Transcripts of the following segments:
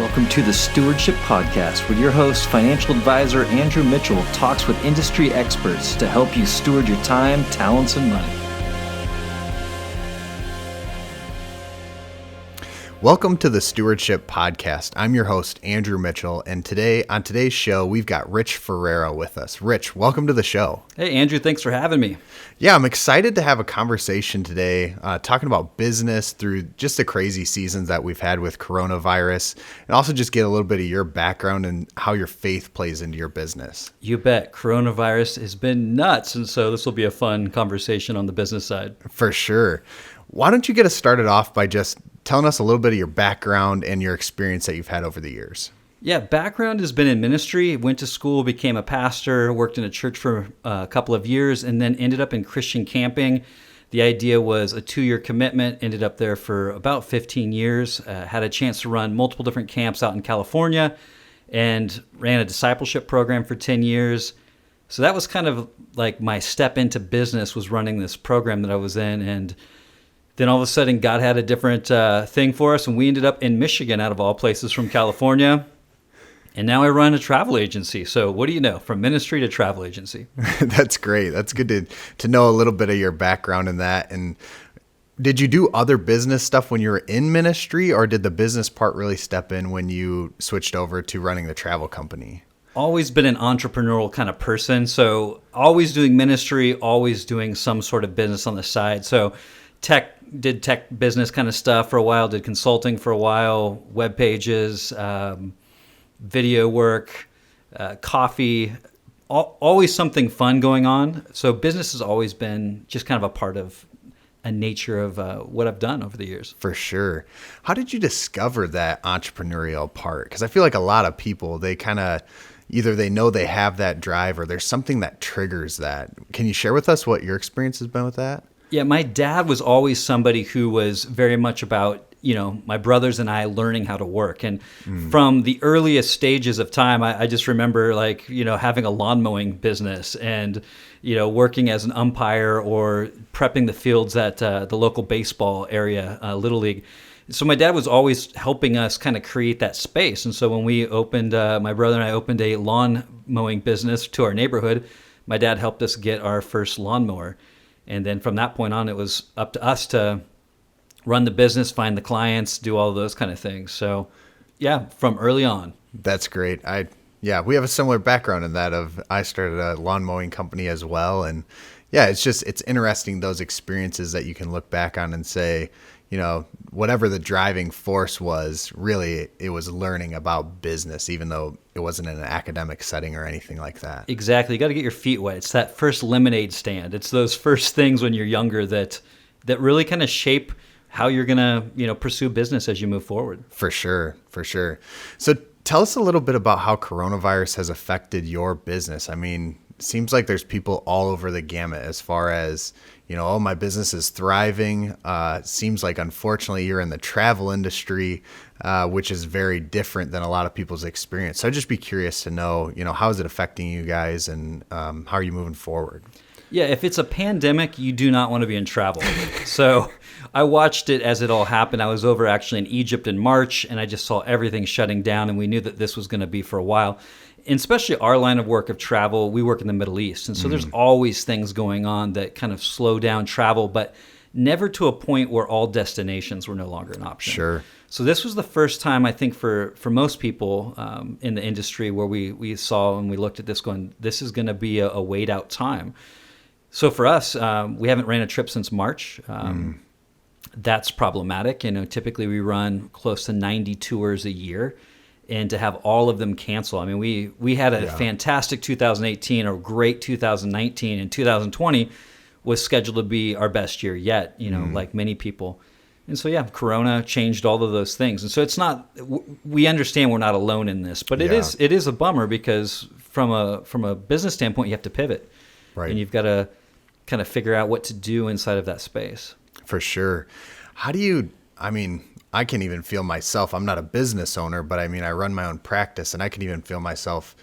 Welcome to the Stewardship Podcast, where your host, financial advisor Andrew Mitchell, talks with industry experts to help you steward your time, talents, and money. Welcome to the Stewardship Podcast. I'm your host, Andrew Mitchell, and on today's show, we've got Rich Ferreira with us. Rich, welcome to the show. Hey, Andrew, thanks for having me. Yeah, I'm excited to have a conversation today talking about business through just the crazy seasons that we've had with coronavirus, and also just get a little bit of your background and how your faith plays into your business. You bet. Coronavirus has been nuts, and so this will be a fun conversation on the business side. For sure. Why don't you get us started off by just telling us a little bit of your background and your experience that you've had over the years? Yeah, background has been in ministry. Went to school, became a pastor, worked in a church for a couple of years, and then ended up in Christian camping. The idea was a 2-year commitment, ended up there for about 15 years, had a chance to run multiple different camps out in California, and ran a discipleship program for 10 years. So that was kind of like my step into business, was running this program that I was in, and then all of a sudden, God had a different thing for us, and we ended up in Michigan, out of all places, from California. And now I run a travel agency. So what do you know? From ministry to travel agency. That's great. That's good to know a little bit of your background in that. And did you do other business stuff when you were in ministry, or did the business part really step in when you switched over to running the travel company? Always been an entrepreneurial kind of person. So always doing ministry, always doing some sort of business on the side. So did tech business kind of stuff for a while, did consulting for a while, web pages, video work, coffee, always something fun going on. So business has always been just kind of a part of a nature of what I've done over the years. For sure. How did you discover that entrepreneurial part? Because I feel like a lot of people, they kind of either they know they have that drive or there's something that triggers that. Can you share with us what your experience has been with that? Yeah, my dad was always somebody who was very much about, my brothers and I learning how to work. And from the earliest stages of time, I just remember having a lawn mowing business and, working as an umpire or prepping the fields at the local baseball area, Little League. So my dad was always helping us kind of create that space. And so when we opened, my brother and I opened a lawn mowing business to our neighborhood, my dad helped us get our first lawnmower. And then from that point on, it was up to us to run the business, find the clients, do all of those kind of things. So, yeah, from early on. That's great. We have a similar background in that I started a lawn mowing company as well. And yeah, it's interesting, those experiences that you can look back on and say, whatever the driving force was, really, it was learning about business, even though it wasn't in an academic setting or anything like that. Exactly. You got to get your feet wet. It's that first lemonade stand. It's those first things when you're younger that really kind of shape how you're going to, pursue business as you move forward. For sure. So tell us a little bit about how coronavirus has affected your business. I mean, it seems like there's people all over the gamut as far as, my business is thriving. Seems like, unfortunately, you're in the travel industry, which is very different than a lot of people's experience. So I'd just be curious to know, how is it affecting you guys and how are you moving forward? Yeah, if it's a pandemic, you do not want to be in travel. So I watched it as it all happened. I was over actually in Egypt in March, and I just saw everything shutting down, and we knew that this was going to be for a while. And especially our line of work of travel, we work in the Middle East. And so there's always things going on that kind of slow down travel, but never to a point where all destinations were no longer an option. Sure. So this was the first time, I think, for most people in the industry where we saw and we looked at this going, this is going to be a wait out time. So for us, we haven't ran a trip since March. That's problematic. Typically we run close to 90 tours a year. And to have all of them cancel. I mean, we had a fantastic 2018, a great 2019, and 2020 was scheduled to be our best year yet, like many people. And so, yeah, Corona changed all of those things. And so it's not, we understand we're not alone in this, but it is a bummer because from a business standpoint, you have to pivot. Right. And you've got to kind of figure out what to do inside of that space. For sure. I can even feel myself, I'm not a business owner, but I run my own practice, and I can even feel myself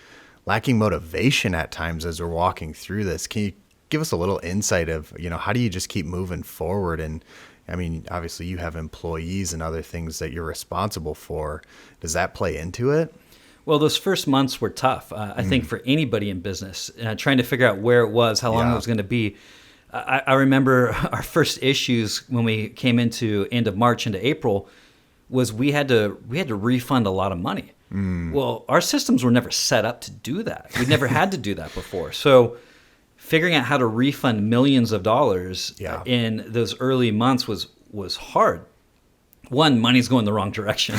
lacking motivation at times as we're walking through this. Can you give us a little insight of, how do you just keep moving forward? And I mean, obviously you have employees and other things that you're responsible for. Does that play into it? Well, those first months were tough, I think, for anybody in business, trying to figure out where it was, how long it was going to be. I remember our first issues when we came into end of March into April was we had to refund a lot of money. Well, our systems were never set up to do that. We'd never had to do that before. So figuring out how to refund millions of dollars in those early months was hard. One, money's going the wrong direction.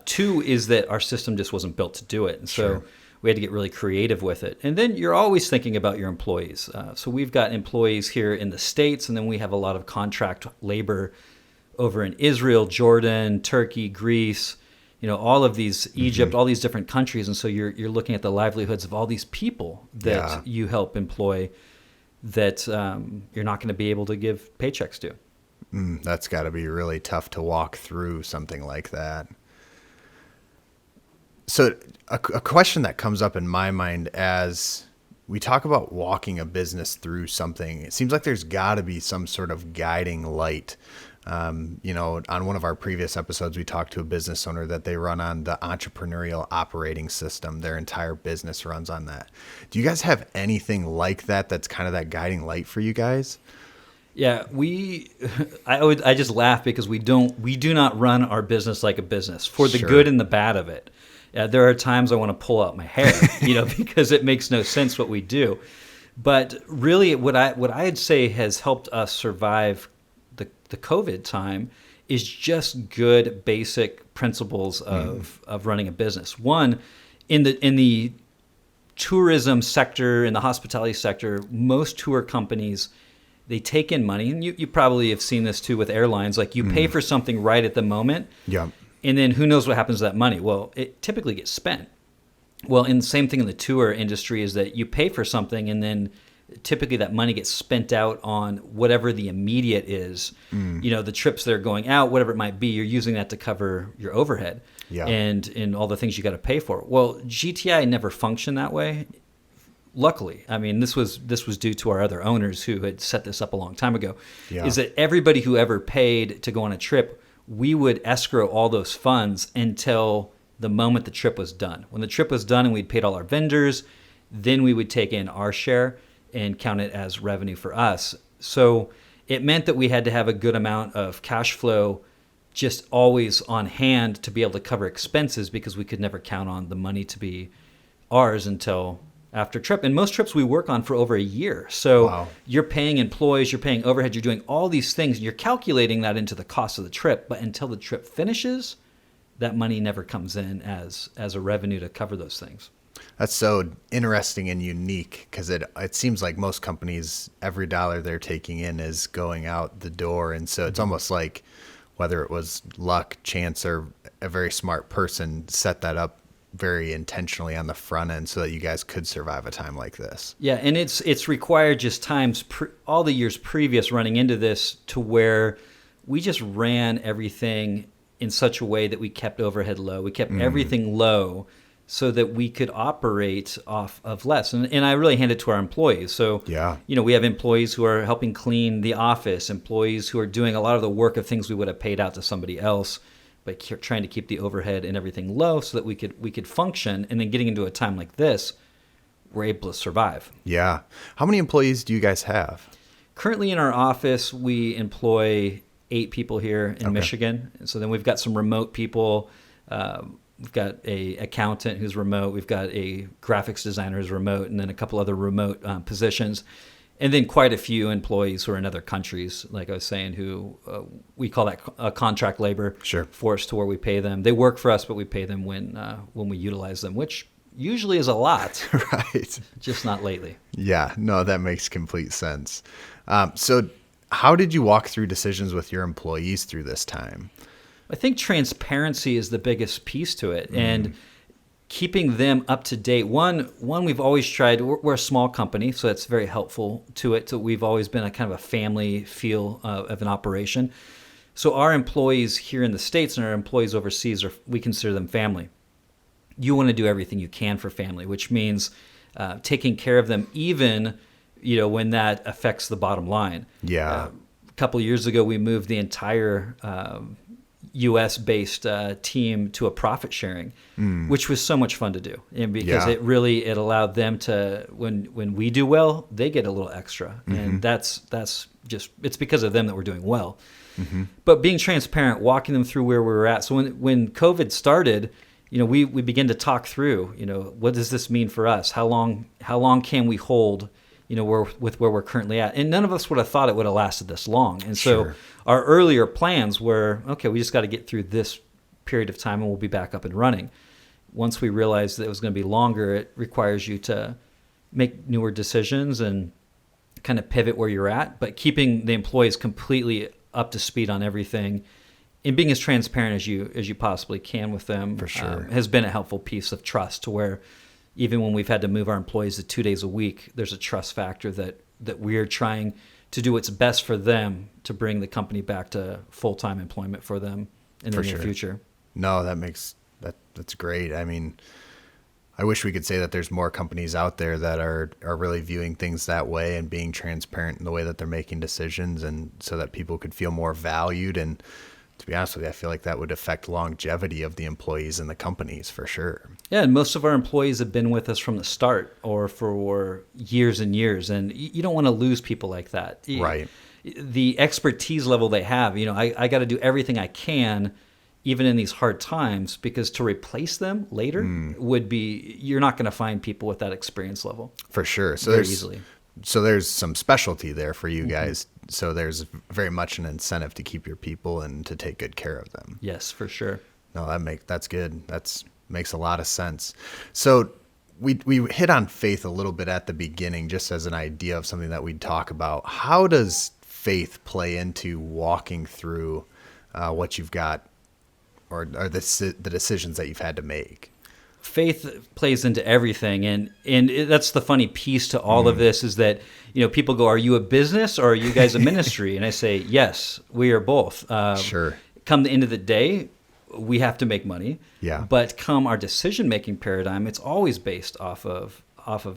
Two is that our system just wasn't built to do it. And so we had to get really creative with it. And then you're always thinking about your employees. So we've got employees here in the States, and then we have a lot of contract labor over in Israel, Jordan, Turkey, Greece, all of these, Egypt, all these different countries. And so you're looking at the livelihoods of all these people that you help employ that you're not going to be able to give paychecks to. That's got to be really tough to walk through something like that. So a question that comes up in my mind as we talk about walking a business through something, it seems like there's got to be some sort of guiding light. On one of our previous episodes, we talked to a business owner that they run on the entrepreneurial operating system. Their entire business runs on that. Do you guys have anything like that that's kind of that guiding light for you guys? Yeah, I just laugh because we do not run our business like a business for the good and the bad of it. There are times I want to pull out my hair, because it makes no sense what we do. But really, what I'd say has helped us survive the COVID time is just good basic principles of running a business. One, in the tourism sector, in the hospitality sector, most tour companies, they take in money, and you probably have seen this too with airlines. Like you pay for something right at the moment, and then who knows what happens to that money? Well, it typically gets spent. Well, and the same thing in the tour industry is that you pay for something, and then typically that money gets spent out on whatever the immediate is. The trips that are going out, whatever it might be, you're using that to cover your overhead and all the things you got to pay for. Well, GTI never functioned that way. Luckily, I mean, this was due to our other owners who had set this up a long time ago, is that everybody who ever paid to go on a trip, we would escrow all those funds until the moment the trip was done. When the trip was done and we'd paid all our vendors, then we would take in our share and count it as revenue for us. So it meant that we had to have a good amount of cash flow just always on hand to be able to cover expenses because we could never count on the money to be ours until after trip. And most trips we work on for over a year. So you're paying employees, you're paying overhead, you're doing all these things, and you're calculating that into the cost of the trip. But until the trip finishes, that money never comes in as a revenue to cover those things. That's so interesting and unique because it seems like most companies, every dollar they're taking in is going out the door. And so it's almost like whether it was luck, chance, or a very smart person set that up very intentionally on the front end so that you guys could survive a time like this. Yeah, and it's required just all the years previous running into this to where we just ran everything in such a way that we kept overhead low. We kept everything low so that we could operate off of less. And I really hand it to our employees. So, we have employees who are helping clean the office, employees who are doing a lot of the work of things we would have paid out to somebody else, but trying to keep the overhead and everything low so that we could function. And then getting into a time like this, we're able to survive. Yeah. How many employees do you guys have? Currently in our office, we employ 8 people here in Michigan. And so then we've got some remote people. We've got a accountant who's remote. We've got a graphics designer who's remote, and then a couple other remote positions. And then quite a few employees who are in other countries, like I was saying, who we call that contract labor force, to where we pay them. They work for us, but we pay them when we utilize them, which usually is a lot. Right. Just not lately. Yeah, no, that makes complete sense. So how did you walk through decisions with your employees through this time? I think transparency is the biggest piece to it, and keeping them up to date. One we've always tried. We're a small company, so that's very helpful to it. So we've always been a kind of a family feel of an operation. So our employees here in the States and our employees overseas, we consider them family. You want to do everything you can for family, which means taking care of them even when that affects the bottom line. Yeah. A couple of years ago, we moved the entire U.S. based team to a profit sharing, which was so much fun to do, and because it allowed them to, when we do well, they get a little extra, and that's just, it's because of them that we're doing well. But being transparent, walking them through where we were at. So when COVID started, we began to talk through, what does this mean for us? How long can we hold, with where we're currently at? And none of us would have thought it would have lasted this long. And so our earlier plans were, okay, we just got to get through this period of time and we'll be back up and running. Once we realized that it was going to be longer, it requires you to make newer decisions and kind of pivot where you're at, but keeping the employees completely up to speed on everything and being as transparent as you possibly can with them, for sure, has been a helpful piece of trust, to where even when we've had to move our employees to 2 days a week, there's a trust factor that we're trying to do what's best for them to bring the company back to full-time employment for them in the near future. No, that's great. I mean, I wish we could say that there's more companies out there that are really viewing things that way and being transparent in the way that they're making decisions, and so that people could feel more valued. And to be honest with you, I feel like that would affect longevity of the employees and the companies for sure. Yeah, and most of our employees have been with us from the start or for years and years, and you don't want to lose people like that. Right. The expertise level they have, I got to do everything I can, even in these hard times, because to replace them later would be, you're not going to find people with that experience level. For sure. So easily. So there's some specialty there for you guys. So there's very much an incentive to keep your people and to take good care of them. Yes, for sure. No, that's good. Makes a lot of sense. So we hit on faith a little bit at the beginning, just as an idea of something that we'd talk about. How does faith play into walking through what you've got, or the decisions that you've had to make? Faith plays into everything, and that's the funny piece to all of this, is that people go, "Are you a business or are you guys a ministry?" And I say, "Yes, we are both." Sure. Come the end of the day, we have to make money. Yeah. But come our decision-making paradigm, it's always based off of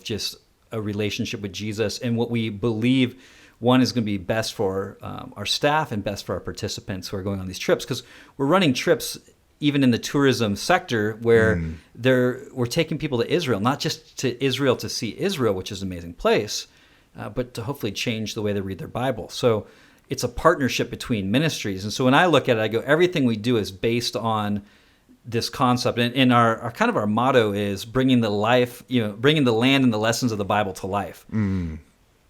just a relationship with Jesus and what we believe, one, is going to be best for our staff and best for our participants who are going on these trips, because we're running trips even in the tourism sector where we're taking people to Israel, not just to Israel to see Israel, which is an amazing place, but to hopefully change the way they read their Bible. So it's a partnership between ministries. And so when I look at it, I go, everything we do is based on this concept. And our kind of our motto is bringing the land and the lessons of the Bible to life.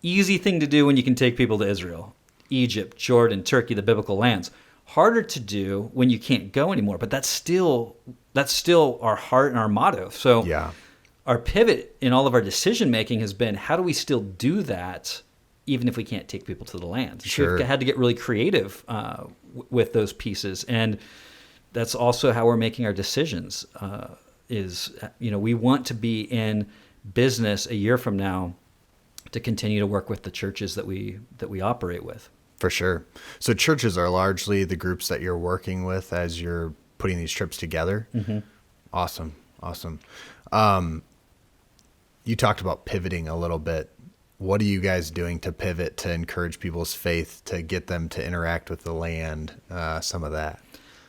Easy thing to do when you can take people to Israel, Egypt, Jordan, Turkey, the biblical lands. Harder to do when you can't go anymore, but that's still our heart and our motto. So our pivot in all of our decision making has been, how do we still do that even if we can't take people to the land? Sure. So we've had to get really creative with those pieces, and that's also how we're making our decisions. We want to be in business a year from now to continue to work with the churches that we operate with. For sure. So churches are largely the groups that you're working with as you're putting these trips together. Awesome. You talked about pivoting a little bit. What are you guys doing to pivot, to encourage people's faith, to get them to interact with the land, some of that?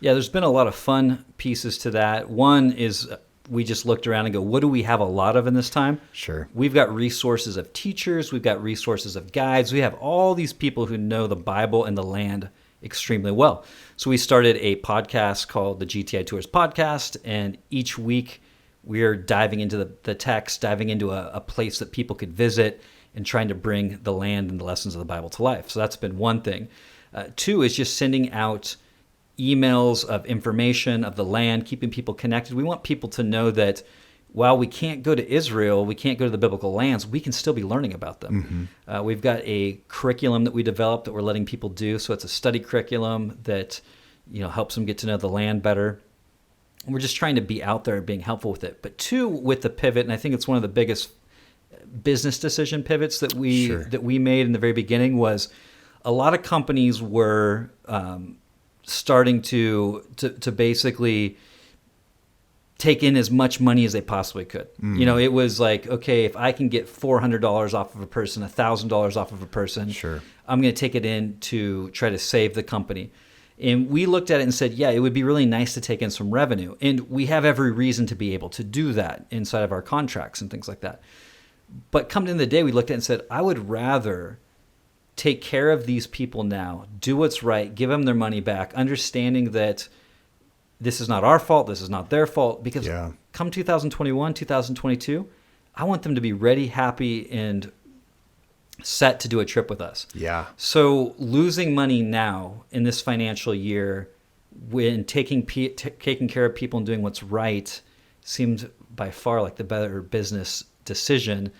Yeah, there's been a lot of fun pieces to that. One is we just looked around and go, what do we have a lot of in this time? Sure. We've got resources of teachers. We've got resources of guides. We have all these people who know the Bible and the land extremely well. So we started a podcast called the GTI Tours Podcast, and each week we're diving into the text, diving into a place that people could visit, and trying to bring the land and the lessons of the Bible to life. So that's been one thing. Two is just sending out emails of information of the land, keeping people connected. We want people to know that while we can't go to Israel, we can't go to the biblical lands, we can still be learning about them. We've got a curriculum that we developed that we're letting people do. So it's a study curriculum that helps them get to know the land better. And we're just trying to be out there and being helpful with it. But two, with the pivot, and I think it's one of the biggest business decision pivots that we made in the very beginning, was a lot of companies were starting to basically take in as much money as they possibly could. It was like, okay, if I can get $400 off of a person, $1,000 off of a person, Sure. I'm going to take it in to try to save the company. And we looked at it and said, yeah, it would be really nice to take in some revenue. And we have every reason to be able to do that inside of our contracts and things like that. But come to the end of the day, we looked at it and said, I would rather take care of these people now, do what's right, give them their money back, understanding that this is not our fault, this is not their fault. Because come 2021, 2022, I want them to be ready, happy, and set to do a trip with us. Yeah. So losing money now in this financial year when taking care of people and doing what's right seemed by far like the better business decision.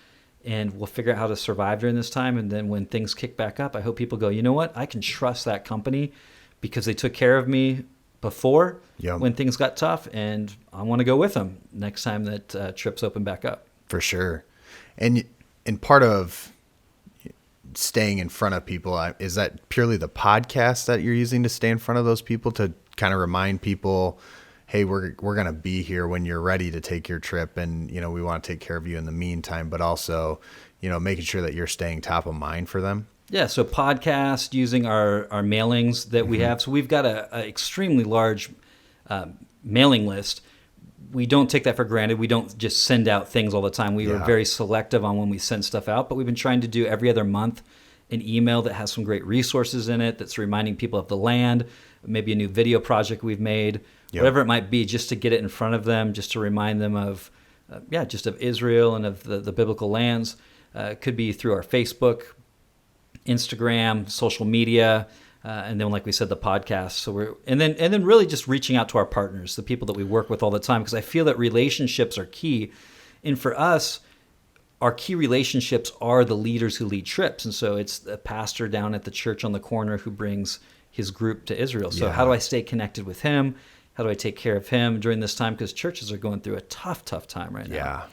And we'll figure out how to survive during this time. And then when things kick back up, I hope people go, you know what? I can trust that company because they took care of me before when things got tough, and I want to go with them next time that trips open back up. For sure. And part of staying in front of people, is that purely the podcast that you're using to stay in front of those people to kind of remind people, hey, we're going to be here when you're ready to take your trip, and we want to take care of you in the meantime, but also making sure that you're staying top of mind for them? Yeah, so podcast, using our mailings that we have. So we've got a extremely large mailing list. We don't take that for granted. We don't just send out things all the time. We were very selective on when we send stuff out, but we've been trying to do every other month an email that has some great resources in it, that's reminding people of the land, maybe a new video project we've made, whatever it might be, just to get it in front of them, just to remind them of, just of Israel and of the biblical lands. It could be through our Facebook, Instagram, social media, and then, like we said, the podcast. So and then really just reaching out to our partners, the people that we work with all the time, because I feel that relationships are key. And for us, our key relationships are the leaders who lead trips. And so it's the pastor down at the church on the corner who brings his group to Israel. So how do I stay connected with him? How do I take care of him during this time? Because churches are going through a tough time right now. Yeah.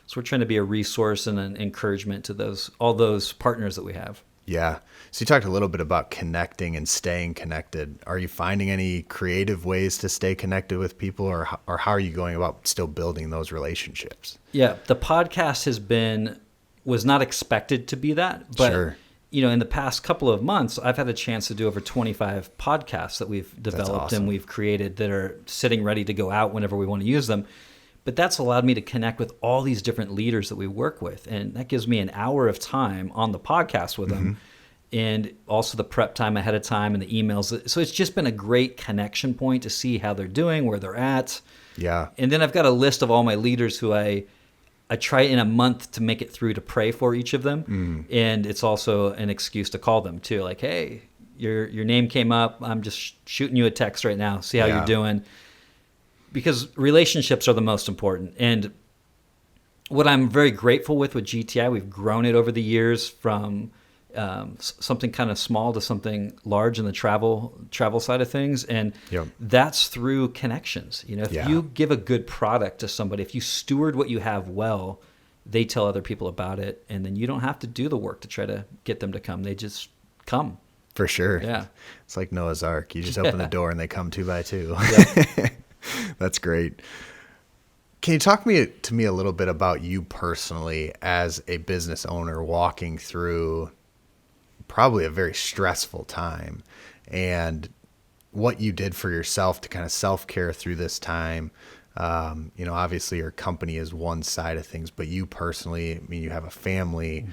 So we're trying to be a resource and an encouragement to all those partners that we have. Yeah. So you talked a little bit about connecting and staying connected. Are you finding any creative ways to stay connected with people, or how are you going about still building those relationships? Yeah. The podcast was not expected to be that, but Sure. In the past couple of months, I've had a chance to do over 25 podcasts that we've developed and we've created that are sitting ready to go out whenever we want to use them. But that's allowed me to connect with all these different leaders that we work with. And that gives me an hour of time on the podcast with them, and also the prep time ahead of time and the emails. So it's just been a great connection point to see how they're doing, where they're at. Yeah. And then I've got a list of all my leaders who I try in a month to make it through to pray for each of them. And it's also an excuse to call them too. Like, hey, your name came up. I'm just shooting you a text right now. See how you're doing. Because relationships are the most important. And what I'm very grateful with GTI, we've grown it over the years from something kind of small to something large in the travel side of things. And that's through connections. If you give a good product to somebody, if you steward what you have well, they tell other people about it. And then you don't have to do the work to try to get them to come. They just come. For sure. Yeah. It's like Noah's Ark. You just open the door and they come 2 by 2. Yeah. That's great. Can you talk to me a little bit about you personally as a business owner walking through probably a very stressful time, and what you did for yourself to kind of self-care through this time? Obviously your company is one side of things, but you personally, you have a family.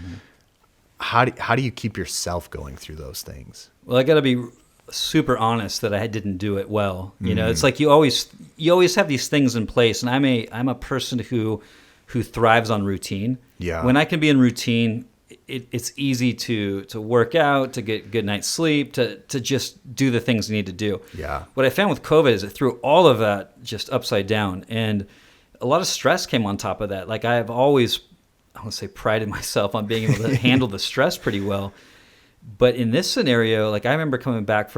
How do you keep yourself going through those things? Well, I got to be super honest that I didn't do it well. It's like you always have these things in place, and I'm a person who thrives on routine. Yeah. When I can be in routine, it's easy to work out, to get good night's sleep, to just do the things you need to do. Yeah. What I found with COVID is it threw all of that just upside down, and a lot of stress came on top of that. Like I've always, I would say, prided myself on being able to handle the stress pretty well. But in this scenario, like I remember coming back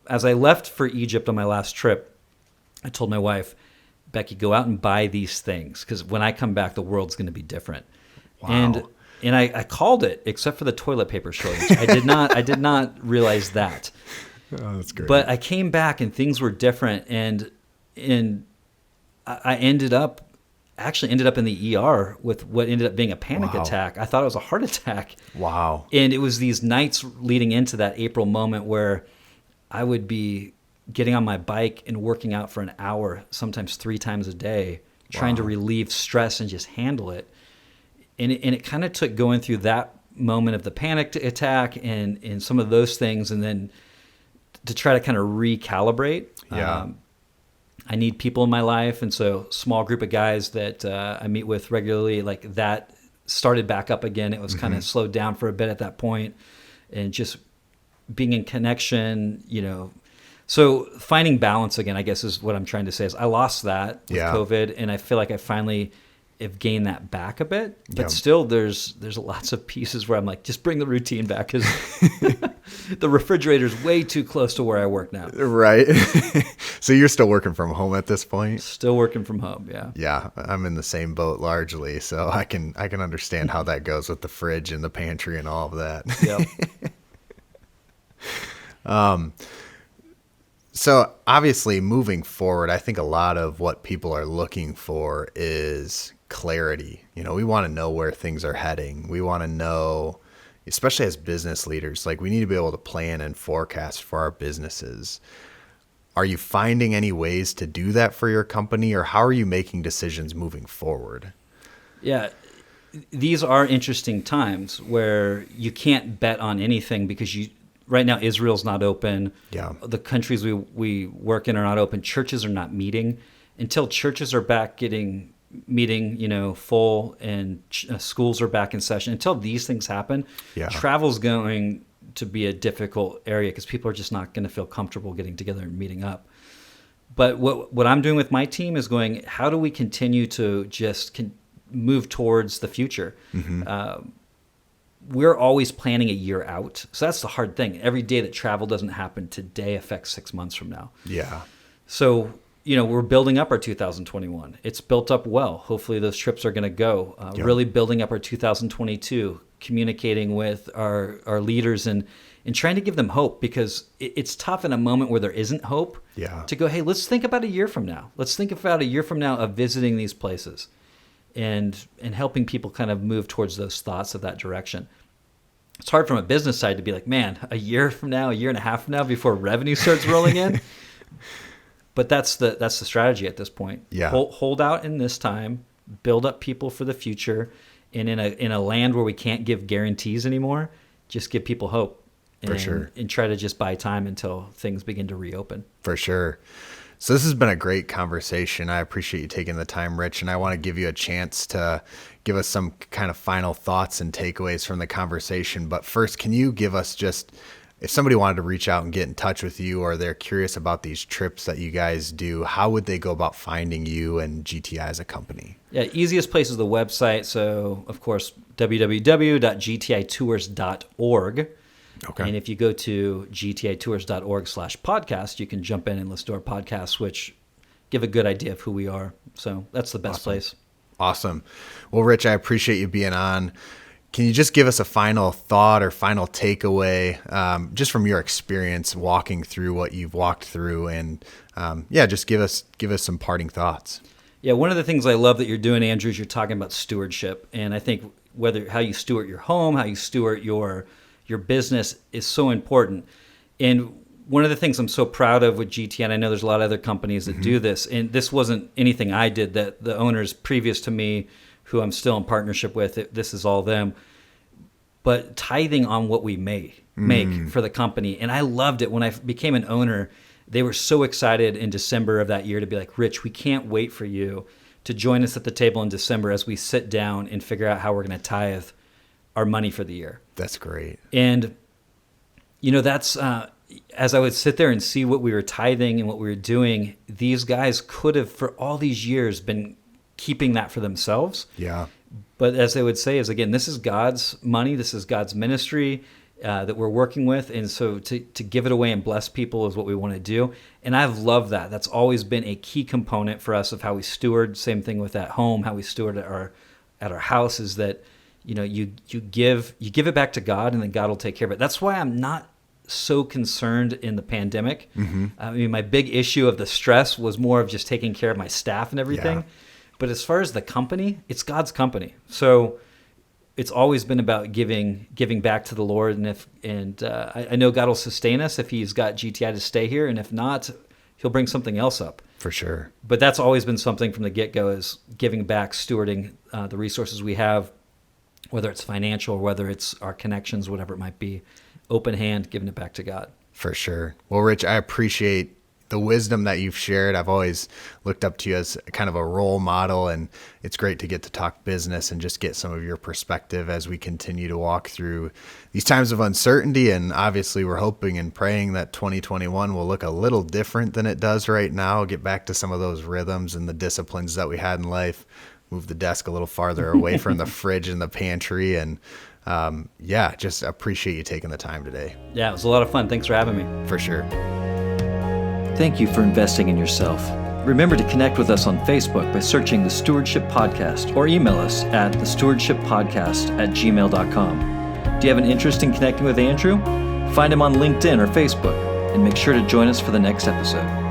as I left for Egypt on my last trip, I told my wife, Becky, go out and buy these things, because when I come back, the world's going to be different. Wow. And I called it, except for the toilet paper shortage. I did not realize that. Oh, that's great. But I came back and things were different, and I actually ended up in the ER with what ended up being a panic Wow. attack. I thought it was a heart attack. Wow. And it was these nights leading into that April moment where I would be getting on my bike and working out for an hour, sometimes 3 times a day, trying to Wow. relieve stress and just handle it. And it kind of took going through that moment of the panic attack and some of those things, and then to try to kind of recalibrate. Yeah. I need people in my life, and so small group of guys that I meet with regularly, like that started back up again. It was kind of slowed down for a bit at that point, and just being in connection, So finding balance again, I guess, is what I'm trying to say. Is I lost that with COVID, and I feel like I finally have gained that back a bit. But still, there's lots of pieces where I'm like, just bring the routine back, because the refrigerator's way too close to where I work now. Right. So you're still working from home at this point? Still working from home, yeah. Yeah, I'm in the same boat largely, so I can understand how that goes with the fridge and the pantry and all of that. Yep. So obviously moving forward, I think a lot of what people are looking for is clarity. We want to know where things are heading. We want to know, especially as business leaders, like we need to be able to plan and forecast for our businesses. Are you finding any ways to do that for your company, or how are you making decisions moving forward? Yeah. These are interesting times where you can't bet on anything, because right now Israel's not open. Yeah. The countries we work in are not open. Churches are not meeting. Until churches are back meeting, full, and schools are back in session. Until these things happen, travel's going to be a difficult area, because people are just not going to feel comfortable getting together and meeting up. But what I'm doing with my team is going, how do we continue to just move towards the future? We're always planning a year out. So that's the hard thing. Every day that travel doesn't happen today affects 6 months from now. Yeah. So, we're building up our 2021. It's built up well. Hopefully those trips are going to go. Really building up our 2022, communicating with our leaders and trying to give them hope, because it's tough in a moment where there isn't hope to go, hey, let's think about a year from now. Let's think about a year from now of visiting these places and helping people kind of move towards those thoughts of that direction. It's hard from a business side to be like, man, a year from now, a year and a half from now, before revenue starts rolling in. But that's the strategy at this point. Yeah. Hold out in this time, build up people for the future, and in a land where we can't give guarantees anymore, just give people hope. For sure. And try to just buy time until things begin to reopen. For sure. So this has been a great conversation. I appreciate you taking the time, Rich, and I want to give you a chance to give us some kind of final thoughts and takeaways from the conversation. But first, can you give us just, if somebody wanted to reach out and get in touch with you, or they're curious about these trips that you guys do, how would they go about finding you and GTI as a company? Yeah, easiest place is the website. So, of course, www.gtitours.org. Okay. And if you go to gtitours.org/podcast, you can jump in and listen to our podcasts, which give a good idea of who we are. So that's the best place. Awesome. Well, Rich, I appreciate you being on. Can you just give us a final thought or final takeaway, just from your experience walking through what you've walked through, and just give us some parting thoughts. Yeah, one of the things I love that you're doing, Andrew, is you're talking about stewardship, and I think how you steward your home, how you steward your business is so important. And one of the things I'm so proud of with GT, and I know there's a lot of other companies that do this, and this wasn't anything I did, that the owners previous to me, who I'm still in partnership with, this is all them, but tithing on what we make for the company. And I loved it when I became an owner. They were so excited in December of that year to be like, Rich, we can't wait for you to join us at the table in December as we sit down and figure out how we're going to tithe our money for the year. That's great. And, that's, as I would sit there and see what we were tithing and what we were doing, these guys could have, for all these years, been keeping that for themselves. Yeah. But as they would say is, again, this is God's money. This is God's ministry that we're working with. And so to give it away and bless people is what we want to do. And I've loved that. That's always been a key component for us of how we steward. Same thing with at home, how we steward at our house, is that, you give it back to God, and then God will take care of it. That's why I'm not so concerned in the pandemic. I mean, my big issue of the stress was more of just taking care of my staff and everything. Yeah. But as far as the company, it's God's company. So it's always been about giving back to the Lord. And I know God will sustain us if He's got GTI to stay here. And if not, He'll bring something else up. For sure. But that's always been something from the get-go, is giving back, stewarding the resources we have, whether it's financial, whether it's our connections, whatever it might be. Open hand, giving it back to God. For sure. Well, Rich, I appreciate the wisdom that you've shared. I've always looked up to you as kind of a role model, and it's great to get to talk business and just get some of your perspective as we continue to walk through these times of uncertainty. And obviously we're hoping and praying that 2021 will look a little different than it does right now, get back to some of those rhythms and the disciplines that we had in life, move the desk a little farther away from the fridge and the pantry. And just appreciate you taking the time today. Yeah, it was a lot of fun. Thanks for having me. For sure. Thank you for investing in yourself. Remember to connect with us on Facebook by searching The Stewardship Podcast, or email us at thestewardshippodcast@gmail.com. Do you have an interest in connecting with Andrew? Find him on LinkedIn or Facebook, and make sure to join us for the next episode.